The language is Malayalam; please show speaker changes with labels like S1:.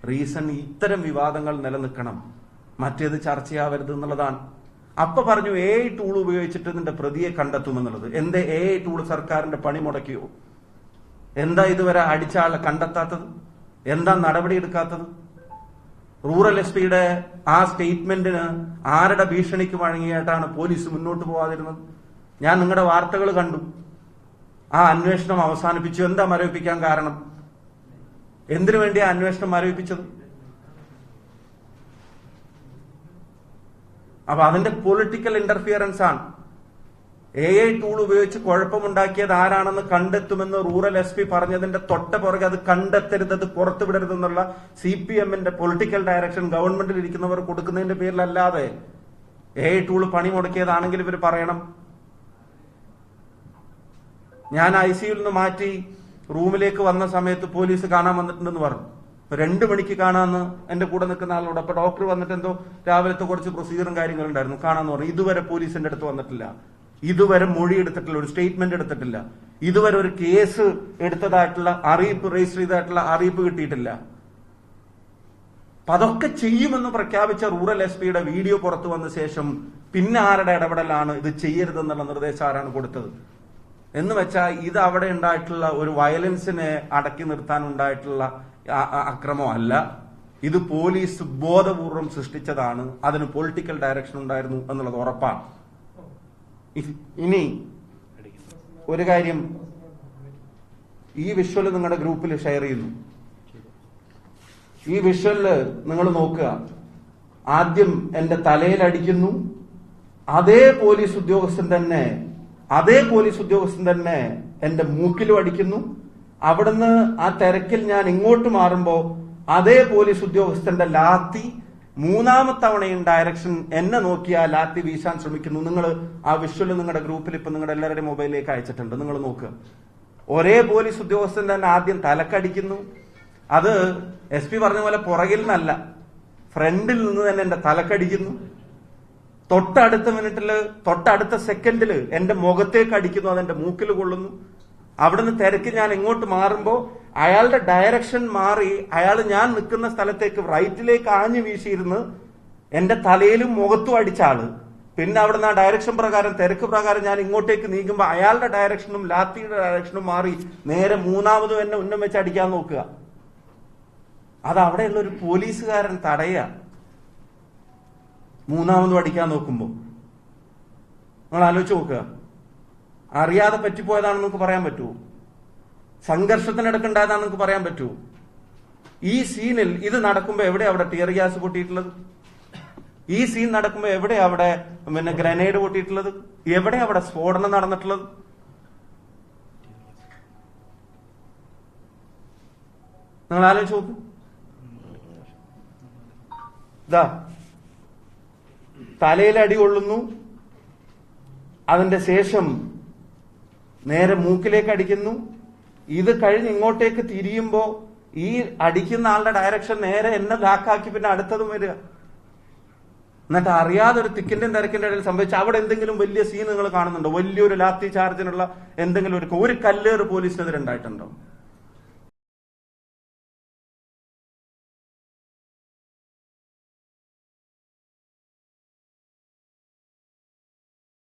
S1: റീസൺ ഇത്തരം വിവാദങ്ങൾ നിലനിൽക്കണം, മറ്റേത് ചർച്ചയാവരുത് എന്നുള്ളതാണ്. അപ്പൊ പറഞ്ഞു AI ടൂൾ ഉപയോഗിച്ചിട്ട് നിന്റെ പ്രതിയെ കണ്ടെത്തുമെന്നുള്ളത്. എന്തേ AI ടൂൾ സർക്കാരിന്റെ പണി മുടക്കിയോ? എന്താ ഇതുവരെ അടിച്ച ആളെ കണ്ടെത്താത്തത്? എന്താ നടപടി എടുക്കാത്തത്? റൂറൽ SP-യുടെ ആ സ്റ്റേറ്റ്മെന്റിന് ആരുടെ ഭീഷണിക്ക് വഴങ്ങിയായിട്ടാണ് പോലീസ് മുന്നോട്ട് പോകാതിരുന്നത്? ഞാൻ നിങ്ങളുടെ വാർത്തകൾ കണ്ടു. ആ അന്വേഷണം അവസാനിപ്പിച്ചു. എന്താ മരവിപ്പിക്കാൻ കാരണം? എന്തിനു വേണ്ടിയാ അന്വേഷണം മരവിപ്പിച്ചത്? അപ്പൊ അതിന്റെ പൊളിറ്റിക്കൽ ഇന്റർഫിയറൻസ് ആണ്. AI ടൂൾ ഉപയോഗിച്ച് കുഴപ്പമുണ്ടാക്കിയത് ആരാണെന്ന് കണ്ടെത്തുമെന്ന് റൂറൽ SP പറഞ്ഞതിന്റെ തൊട്ട പുറകെ അത് കണ്ടെത്തരുത്, അത് പുറത്തുവിടരുതെന്നുള്ള CPM-ന്റെ പൊളിറ്റിക്കൽ ഡയറക്ഷൻ ഗവൺമെന്റിൽ ഇരിക്കുന്നവർ കൊടുക്കുന്നതിന്റെ പേരിലല്ലാതെ AI ടൂൾ പണി മുടക്കിയതാണെങ്കിൽ ഇവർ പറയണം. ഞാൻ ICUയിൽ നിന്ന് മാറ്റി റൂമിലേക്ക് വന്ന സമയത്ത് പോലീസ് കാണാൻ വന്നിട്ടുണ്ടെന്ന് പറഞ്ഞു. 2 മണിക്ക് കാണാമെന്ന് എന്റെ കൂടെ നിൽക്കുന്ന ആളോട്. അപ്പൊ ഡോക്ടർ വന്നിട്ട് എന്തോ രാവിലത്തെ കുറച്ച് പ്രൊസീജിയറും കാര്യങ്ങളും ഉണ്ടായിരുന്നു, കാണാന്ന് പറഞ്ഞു. ഇതുവരെ പോലീസിന്റെ അടുത്ത് വന്നിട്ടില്ല, ഇതുവരെ മൊഴി എടുത്തിട്ടില്ല, ഒരു സ്റ്റേറ്റ്മെന്റ് എടുത്തിട്ടില്ല, ഇതുവരെ ഒരു കേസ് എടുത്തതായിട്ടുള്ള അറിയിപ്പ്, രജിസ്റ്റർ ചെയ്തതായിട്ടുള്ള അറിയിപ്പ് കിട്ടിയിട്ടില്ല. അപ്പൊ അതൊക്കെ ചെയ്യുമെന്ന് പ്രഖ്യാപിച്ച റൂറൽ SP-യുടെ വീഡിയോ പുറത്തു വന്ന ശേഷം പിന്നെ ആരുടെ ഇടപെടലാണ് ഇത് ചെയ്യരുതെന്നുള്ള നിർദ്ദേശം ആരാണ് കൊടുത്തത്? എന്ന് വെച്ചാൽ ഇത് അവിടെ ഉണ്ടായിട്ടുള്ള ഒരു വയലൻസിനെ അടക്കി നിർത്താൻ ഉണ്ടായിട്ടുള്ള അക്രമമല്ല, ഇത് പോലീസ് ബോധപൂർവം സൃഷ്ടിച്ചതാണ്. അതിന് പൊളിറ്റിക്കൽ ഡയറക്ഷൻ ഉണ്ടായിരുന്നു എന്നുള്ളത് ഉറപ്പാണ്. ഇനി ഒരു കാര്യം, ഈ വിഷ്വൽ നിങ്ങളുടെ ഗ്രൂപ്പിൽ ഷെയർ ചെയ്യുന്നു. ഈ വിഷ്വലില് നിങ്ങൾ നോക്കുക. ആദ്യം എന്റെ തലയിലടിക്കുന്നു, അതേ പോലീസ് ഉദ്യോഗസ്ഥൻ തന്നെ എന്റെ മൂക്കിലും അടിക്കുന്നു. അവിടുന്ന് ആ തിരക്കിൽ ഞാൻ ഇങ്ങോട്ട് മാറുമ്പോ അതേ പോലീസ് ഉദ്യോഗസ്ഥന്റെ ലാത്തി മൂന്നാമത്തവണയും ഡയറക്ഷൻ എന്നെ നോക്കി ആ ലാത്തി വീശാൻ ശ്രമിക്കുന്നു. നിങ്ങൾ ആ വിഷ്വല് നിങ്ങളുടെ ഗ്രൂപ്പിൽ ഇപ്പൊ നിങ്ങളുടെ എല്ലാവരുടെയും മൊബൈലിലേക്ക് അയച്ചിട്ടുണ്ട്, നിങ്ങൾ നോക്കുക. ഒരേ പോലീസ് ഉദ്യോഗസ്ഥൻ തന്നെ ആദ്യം തലക്കടിക്കുന്നു. അത് SP പറഞ്ഞ പോലെ പുറകിൽ നിന്നല്ല, ഫ്രണ്ടിൽ നിന്ന് തന്നെ എന്റെ തലക്കടിക്കുന്നു. തൊട്ടടുത്ത സെക്കൻഡില് എന്റെ മുഖത്തേക്ക് അടിക്കുന്നു, അതെന്റെ മൂക്കിൽ കൊള്ളുന്നു. അവിടുന്ന് തിരക്ക് ഞാൻ ഇങ്ങോട്ട് മാറുമ്പോ അയാളുടെ ഡയറക്ഷൻ മാറി അയാൾ ഞാൻ നിൽക്കുന്ന സ്ഥലത്തേക്ക് റൈറ്റിലേക്ക് ആഞ്ഞു വീശിയിരുന്ന് എന്റെ തലയിലും മുഖത്തും അടിച്ച ആള്. പിന്നെ അവിടുന്ന് ആ ഡയറക്ഷൻ പ്രകാരം, തിരക്ക് പ്രകാരം ഞാൻ ഇങ്ങോട്ടേക്ക് നീങ്ങുമ്പോ അയാളുടെ ഡയറക്ഷനും ലാത്തിയുടെ ഡയറക്ഷനും മാറി നേരെ മൂന്നാമതും എന്നെ ഉന്നം വെച്ച് അടിക്കാൻ നോക്കുക. അത് അവിടെയുള്ള ഒരു പോലീസുകാരൻ തടയുക. മൂന്നാമതും അടിക്കാൻ നോക്കുമ്പോ നിങ്ങൾ ആലോചിച്ച് നോക്കുക. അറിയാതെ പറ്റിപ്പോയതാണെന്ന് നിങ്ങൾക്ക് പറയാൻ പറ്റുമോ? സംഘർഷത്തിനിടക്കുണ്ടായതാണെന്ന് നിങ്ങൾക്ക് പറയാൻ പറ്റുമോ? ഈ സീനിൽ ഇത് നടക്കുമ്പോ എവിടെ അവിടെ ടിയർ ഗ്യാസ് പൊട്ടിയിട്ടുള്ളത്? ഈ സീൻ നടക്കുമ്പോ എവിടെ അവിടെ ഗ്രനേഡ് പൊട്ടിയിട്ടുള്ളത്? എവിടെ അവിടെ സ്ഫോടനം നടന്നിട്ടുള്ളത്? നിങ്ങൾ ആലോചിച്ച് നോക്കൂ. ഇതാ തലയിൽ കൊള്ളുന്നു, അതിന്റെ ശേഷം നേരെ മൂക്കിലേക്ക് അടിക്കുന്നു. ഇത് കഴിഞ്ഞ് ഇങ്ങോട്ടേക്ക് തിരിയുമ്പോ ഈ അടിക്കുന്ന ആളുടെ ഡയറക്ഷൻ നേരെ എന്നെ ലാക്കാക്കി പിന്നെ അടുത്തതും വരിക. എന്നിട്ട് അറിയാതെ ഒരു തിക്കിന്റെയും തിരക്കിന്റെ ഇടയിൽ സംഭവിച്ച അവിടെ എന്തെങ്കിലും വലിയ സീൻ നിങ്ങൾ കാണുന്നുണ്ടോ? വലിയൊരു ലാത്തി ചാർജിനുള്ള എന്തെങ്കിലും ഒരു കല്ലേറ് പോലീസിനെതിരെ ഉണ്ടായിട്ടുണ്ടോ?